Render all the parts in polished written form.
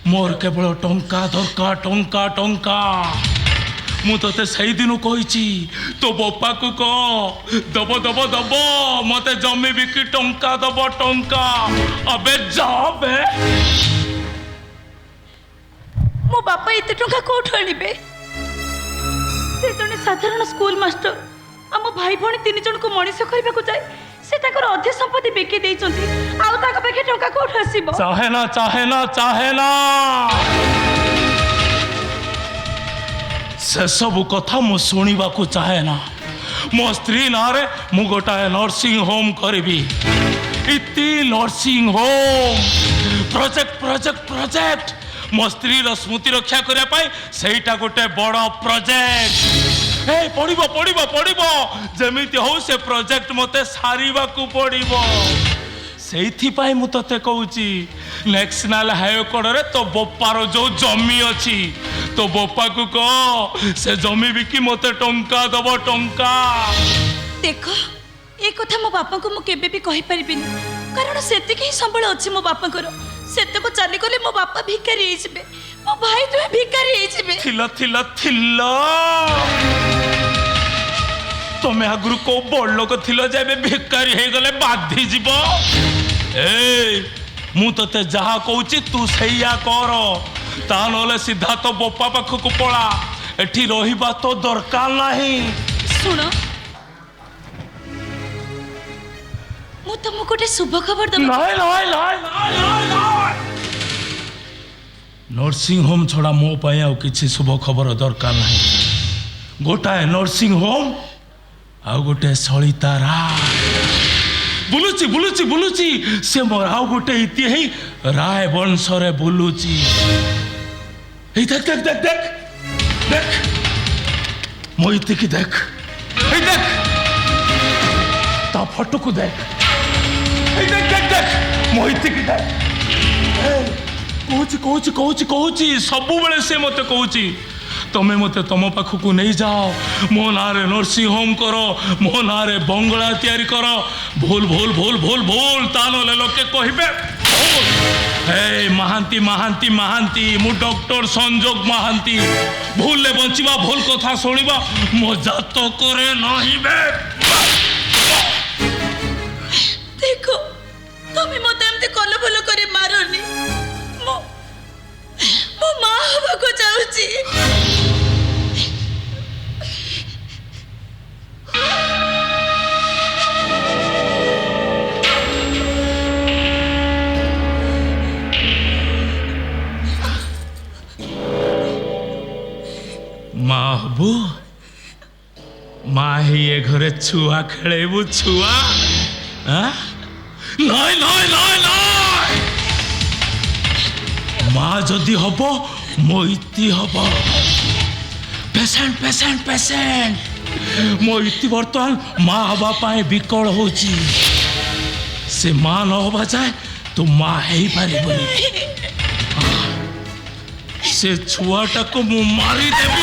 मोर केवल टंका दरकार टंका टंका मु ते सही दिन कही तो बोपा को कह दब दब दब मत जमी बिकी टंका दब टंका अबे जाओ बे मो बापा एते टंका कोठु आनिबे से जने साधारण स्कूल मास्टर आम भाई भणी तीन जन को मनीष करबा को जाय से ताकर अधे संपत्ति बेके देइचंती आउ ताका पाखे टंका कोठु आसीबो चाहे ना से सब कथा मु शुणा को चाहे ना मो स्त्री ना रे मु गोटाए नर्सिंग होम करी इति nursing home project project project मो स्त्री स्मृति रक्षा करने सेटा गोटे बड़ प्रोजेक्ट ए पड़िबो पड़िबो पड़िबो जेमिति हो से प्रोजेक्ट मते सारिबा को पड़िबो सेइथि पाई मु तते कहूची नेशनल हाईवे कड़ रे तो बोपार जो जमी अच्छी तो बोपा को कह से जमी बिकी मते टंका दब टंका देख ए कथा मो बापा को मु केबे भी कहि परिबिनी कारण सेति के संबळ अछि मो बापा को सेते को चाली गले मो बापा भिखारी हिसबे मो भाई तुमे भिखारी हिसबे थिला तमे आगुरु को बड़ लोक थिलो जेबे भिखारी हे गले बाधी जीवो ए मु तते जहा कहूची तू सैया कर ता नले सीधा तो बोपा पाख को पळा एठी रहिबा तो दरकार नाही सुन मु तुमको गोटे शुभ खबर दब नर्सिंग होम छड़ा मो पाए आ किसी शुभ खबर दरकार नहीं गोटाए नर्सिंग होम आ गोटे सलितारा बुलुची बुलुची बुलुची से मोर आउ गोटे इति हेई राय वंश रे बुलुची ए देख देख देख देख देख मो इति की देख ए देख ता फोटो को देख ए देख देख देख मो इति की देख कहूची सबु बेले से मते कहूची तमे मते तम पाखक नहीं जाओ मो ना रे नर्सिंग होम करो मो ना रे बंगला तैयारी करो भूल भूल भूल भूल भूल ता नले लोके कहिबे हे महांती महांती महांती मु डॉक्टर संजोग महांती भूल ले बंचिबा भूल कथा सुनिबा मो जात करे नहीं बे देखो तमे मते एमते कल भल करे मारनी मो मां हवा को जाउची माहबू माँ ही ये घरे छुआ खेलेबू छुआ नहीं नहीं नहीं नहीं माँ जदि हब मोइती हब पेसेंट पेसेंट पेसेंट मोइती बर्तमान माँ हवा पाए विकल होची से माँ न हवा जाए तो माँ है पारे से छुआटा को मु मारी देबी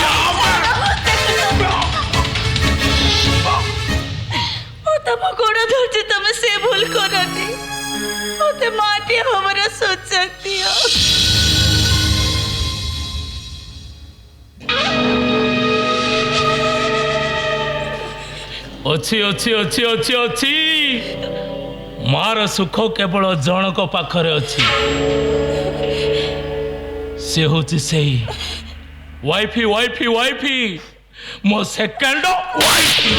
तम गोड़ धरती तम से भूल करनी ओते माटी हमरा सोचक दियो अच्छी अच्छी अच्छी अच्छी अच्छी मार सुख केवल जनक पाखरे अच्छी से होची सेही वाइफी वाइफी वाइफी मो सेकंड वाइफी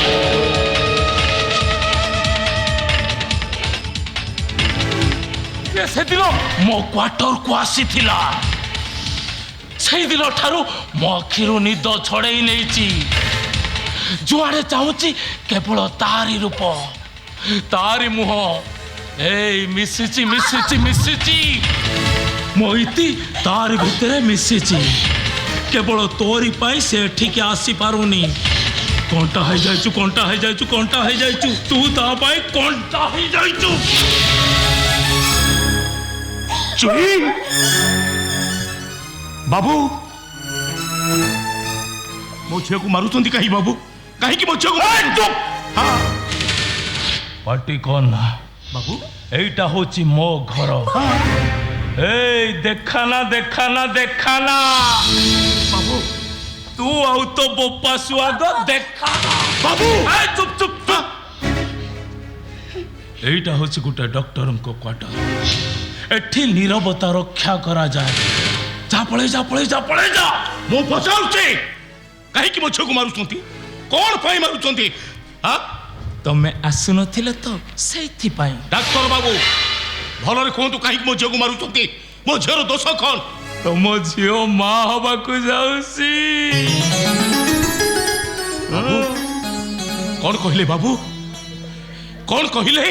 से दिन मो क्वार्टर को आसी थिला से दिन ठारू मो अखिरु निद छड़े नहीं जुआड़े चाहूची केवल तारी रूप तारी मुह ए मिसिची मिसिची मिसिची मोहिती तार भितरे मिसिची केवल तोरी पाई से ठीक आसी पारुनी कंटा है जाइचु कंटा है जाइचु कंटा है जाइचु तू ता पाई कंटा है जाइचु चुई बाबू मो झियो को मारुचंदी कहीं बाबू कहीं की मो झियो को चुप हां पार्टी कौन ना बाबू एटा होची मो घर हां ए देखा ना बाबू तू आउ तो बोपा सुआग देखा बाबू चुप चुप चुप एटा होछि गुटे डॉक्टर को क्वार्टर एठी नीरवता रक्षा करा जाए जा पळे जा मु पचाउछि काहे कि मो छगु मारुछंती कोन पई मारुछंती हां तमे आसु नथिले तो सेथि पाई डाक्टर बाबू भलरे कोंतु काहे कि मो छगु मारुछंती मो झेरो दोष कोन तम झियो मां हबा को जाउसी कौन कहले बाबू कौन कहले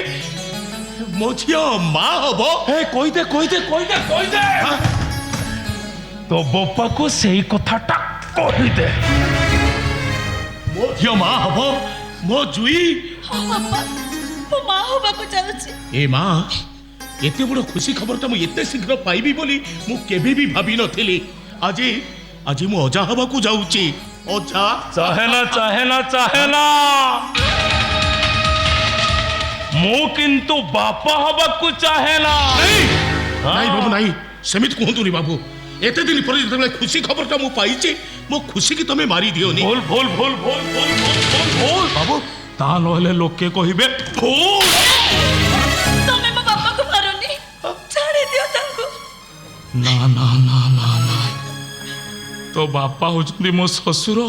मो झियो मां हबो ए कोई दे तो बोपा को सेही कथाटा कहि दे मो झियो मां हबो मो जुई हाँ बापा मो माँ होबाकू चाहूची ए मां एते बड़ खुशी खबर तो मु एते शीघ्र पाइबी बोली मु केबे भी भाबी नथिली आज मु अजा हबा को जाउची अजा चाहे ना मु किंतु बापा हबाकू चाहे ना नहीं बाबू नहीं समित कहतु नी बाबू एते दिन पर जब खुशी खबर ता मु पाइची मो खुशी की तमे मारी दियो नी भूल बाबू ता नहले लोके कहिबे भूल तमे मो बापा को मारोनी छाड़ी दियो तांको ना तो बापा होचंदी मो ससुर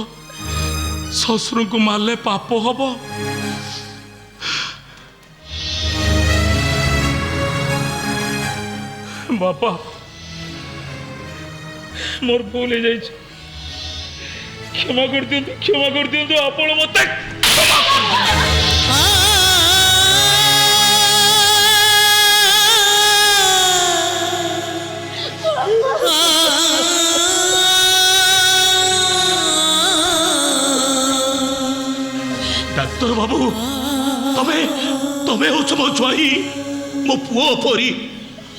को मारले पाप हबो बापा मोर भूल हो जाए क्षमा कर दियंतु आपण मते डाक्टर बाबू तमे हो मो जुआई मो पुओ परी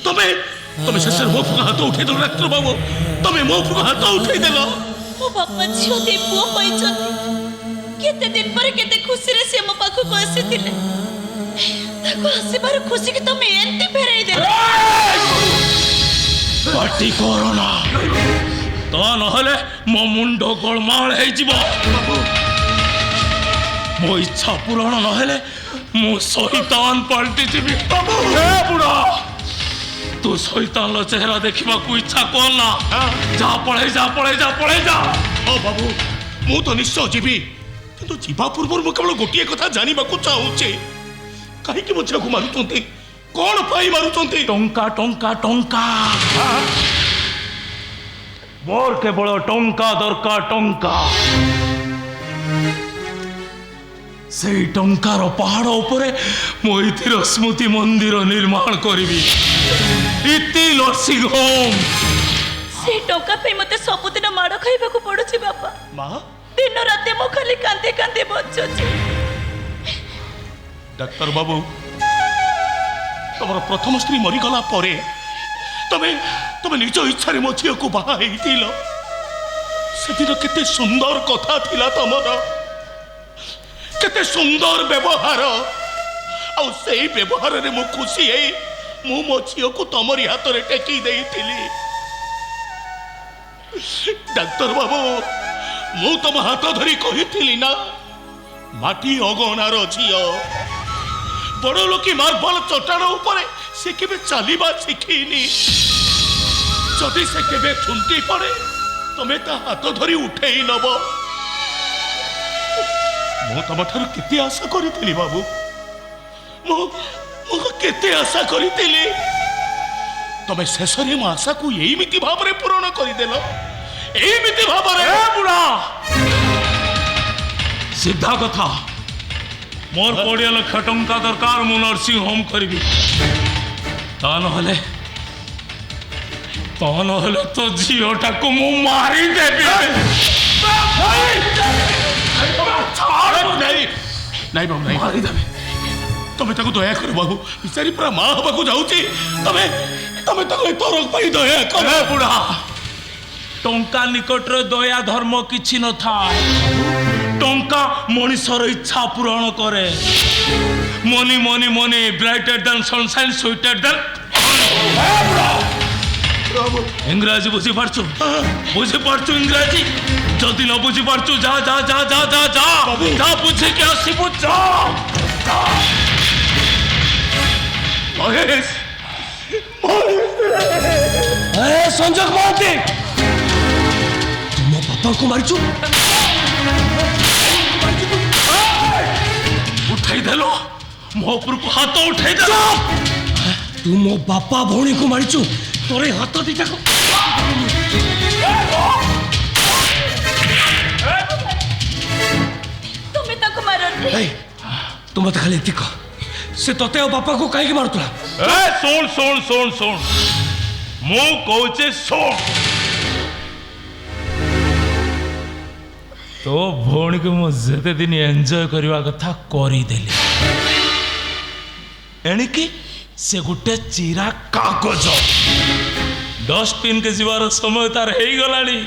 तमे शेष मो फुका हाथ उठे दो डाक्टर बाबू तमे मो फुका हाथ उठे देलो मो बापा झियो दे पुओ पाइछन केते दिन पर केते खुशी रे से मो पाखु को आसीथिले ताको आसीबार खुशी के तमे एंती फेराई देले पार्टी कोरोना तो नहले मो मुंडो गोलमाल हे जीवो मो इच्छा पूरण नहले मो शैतान पलटी जीवी बाबू हे बुढ़ा तू शैतान चेहरा देखा को इच्छा कर ना जा पड़े जा ओ बाबू मु तो निश्चय जीवी किंतु जीवा पूर्व मु केवल गोटिए कथा जानिबा को चाहूचे काहे कि मुझे को मारुचंती कोन पाई मारुचंती टंका मोर केवल टंका दरकार टंका से टंकार पहाड़ उपरे मोहितीर स्मृति मंदिर निर्माण करी इति नर्सिंग होम से टंका पे मते सबुदिन माड़ खाइबा को पड़ुची बापा मां दिन रात मो खाली कांदे बचुची डाक्टर बाबू तमर प्रथम स्त्री मरी गला परे तमे निज इच्छा रे मो झियो को बाहा हेतिलो सेदिन केते सुंदर कथा थिला तमर केते सुंदर व्यवहार आ सेई व्यवहार रे मो खुशी है मु मो झियो को तमरी हाथ रे टेकी देइथिली डाक्टर बाबू मु तम हाथ धरी कहिथिली ना माटी अगणार झियो बड़ लोकी मार्बल चट्टाण उपरे से केबे चलीबा शिखिनी जदि से केबे छुंटी पड़े तमे ता हाथ धरी उठेई नब मु तम ठार केते आशा करिथिली बाबू मु केते आशा करिथिली तमे शेषरे मो आशा को एमिति भाबरे पूर्ण करिदेलो एमिति भाबरे बुढ़ा सीधा कथा मोर 20 लाख टंका दरकार मु नर्सिंग होम करी ता नहले तो झीटा को मु मारी देबी नहीं बाबू नहीं मारी देबी तमे ताको दया कर बाबू बिचारी पूरा मां हबा को जाउची तमे ताको तोरक पाई दया कर बुढ़ा टंका निकट रे दया धर्म किछि न था टंका मनुष्यर इच्छा पूरण करे money brighter than sunshine sweeter than इंग्राजी बुझी पारछु इंग्राजी जदि न बुझी पारछु जा जा जा जा जा जा जा बुझे के आसीबु जा महेश ए संजय महांती तुम मो बापा को मारिचु उठाई देलो मो ऊपर को हाथ उठाई देलो तू मो बापा भौणी को मारिचु तोरे हाथ दिटा को तुम्हें ताको मारनी ए तुम मत खाली एतिक से तोते और बापा को काहे के मारतला ए सुन सुन सुन सुन मु कहूचे सुन तो भौणी को मु जेते दिन एंजॉय करवा कथा करी देली एणिकी से गुटे चिरा कागज डस्टबिन के जीवार समय तार हे गलानी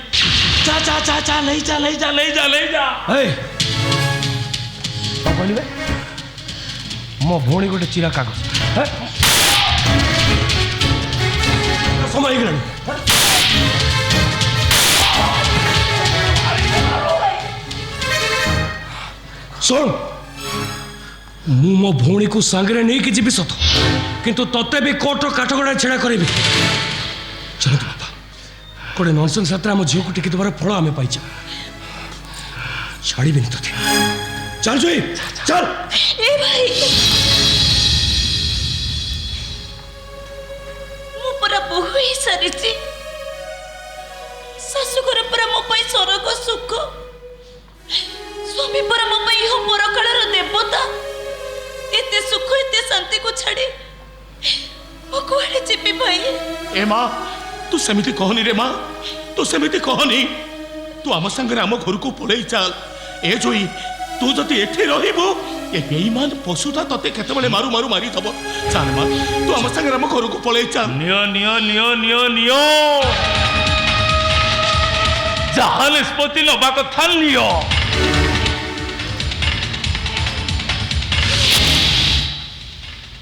चा चा चा चा ले जा ले जा ले जा ले जा ए बोलिबे मो भौणी गोटे चिरा कागज समय गलानी सुन मु मो भौणी को सांगरे नहीं कि जीवी सत किंतु तते भी कोर्टर काठगड़ा छेड़ा करी चलो बापा कोड़े नॉनसेंस यात्रा आम झील को टिकी देवार फल आम पाई छाड़ी भी तो चल जुई चल ए भाई मु पूरा बहु ही सारी शाशुघर पूरा मो पाई स्वर्ग सुख स्वामी पूरा मो पाई हो परकालर देवता एते सुख एते शांति को छाड़ी मो कुआडे जीवी भाई ए माँ तू सेमिति कहनी रे माँ तू सेमिति कहनी तू आम संगे आम घर को पड़े चल ए जोई तू जदि एठी रहिबो ए बेईमान पशुटा तते केतेबेले मारू मारू मारी थबो चल माँ तू आम संगे आम घर को पड़े चल neo neo neo neo neo जहाँ निष्पत्ति नबा कथा नियो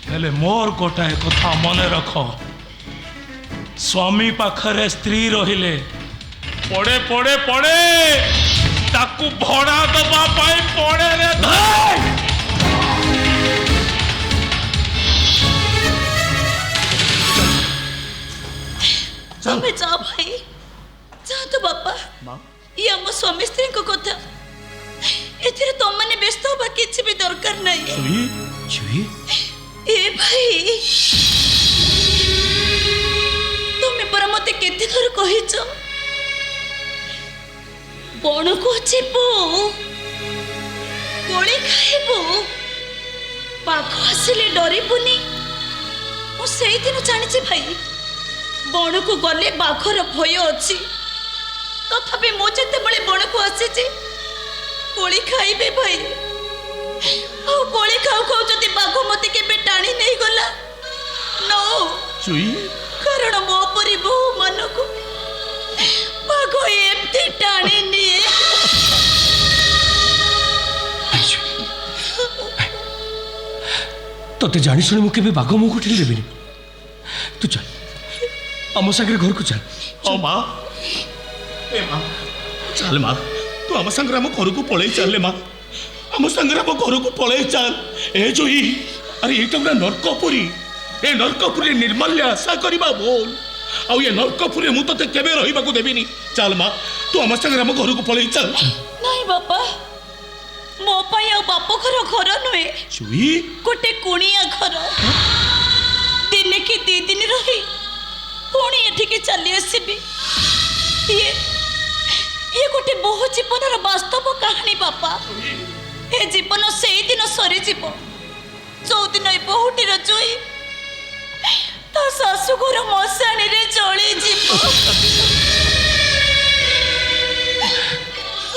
हेले मोर गोटाए कथा मन रख स्वामी पाखरे स्त्री रहिले पड़े पड़े पड़े ताकू भड़ा दबा पाई पड़े रे तुम्हें जा भाई जा तो बापा ये आम स्वामी स्त्री को कथा एथिरे तुम माने व्यस्त होबा किछि भी दरकार नहीं जुई ए भाई तुम्हें पर मते केते थर कहिछ बण को छिपो गोली खाइबो पाख आसिले डरिबुनी मु सेई दिन जानिछि भाई बण को गले बाघर भय अछि तथापि मो जेते बळे बण को आसीछि गोली खाइबे भाई ଆଉ କୋଳି ଖାଉ ଖାଉ ଯଦି ବାଘ ମତେ କେବେ ଟାଣି ନେଇ ଗଲା नो ଚୁଇ କାରଣ ମୋ ପରି ବହୁ ମାନଙ୍କୁ ବାଘ ଏମିତି ଟାଣି ନିଏ तोते जानी शुणी मुझे बाघ मुख ठेली देवी तू चल आम सागर घर को चल ओ माँ ए माँ चल माँ तू आम संगे आम घर को पड़े चल माँ आम संगे आम घर को पड़े चल ए जोई अरे ये गोटे नरकपुरी ए नरकपुरी निर्मल्य आशा करवा बोल आउ ये नरकपुरी मु ते केबे रहिबा को देबिनी चल माँ तू आम संगे आम घर को पड़े चल नहीं बापा मो पाई आ बाप घर नुहे चुई गोटे कुणिया घर दिने कि दी दिन रही पुणी एठिके चली आसबि ये गोटे बहु जीवन वास्तव कहानी बापा ए जीवन से दिन सरी जीव जो दिन ए बहुटीर जोई ता शाशुघर मशाणी रे जली जीव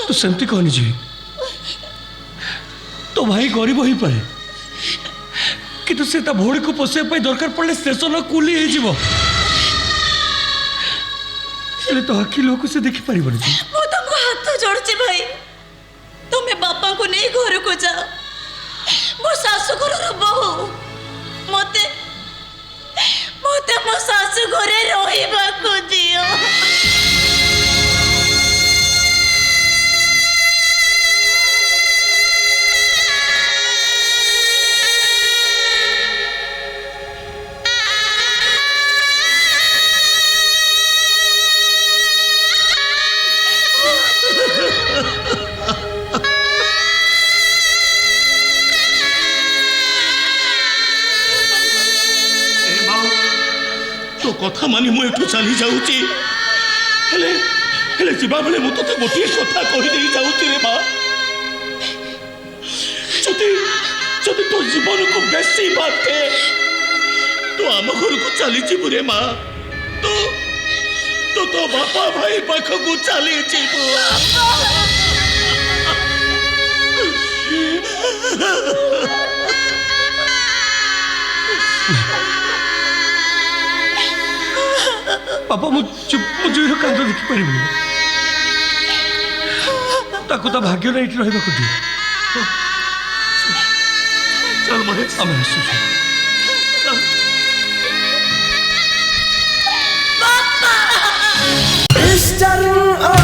तू सेमती कहनी जी तो भाई गरीब ही पाए कि से भौणी को पोषे दरकार पड़े स्टेशन कूली हो तो आखि लोक से देखी पार मु तुमको हाथ जोड़ची भाई तुम्हें बापा को नहीं घर को जाओ मो शाशुघर बहू मते ମତେ ମୋ ଶାଶୁ ଘରେ ରହିବାକୁ ଦିଅ। तो कथा मानी मु एठू चली जाऊची हेले हेले जीवा बेले मु तते गोटे कथा कहि देई जाऊची रे मां जति जति तो जीवन को बेसी बाटे तो आम घर को चली जीवु रे मां तो तो तो बापा भाई पाख को चली जीवु बापा मुझे कांद देखिपारि ताको ता भाग्य नहीं रहा दिए चल महेश आम आसु Starting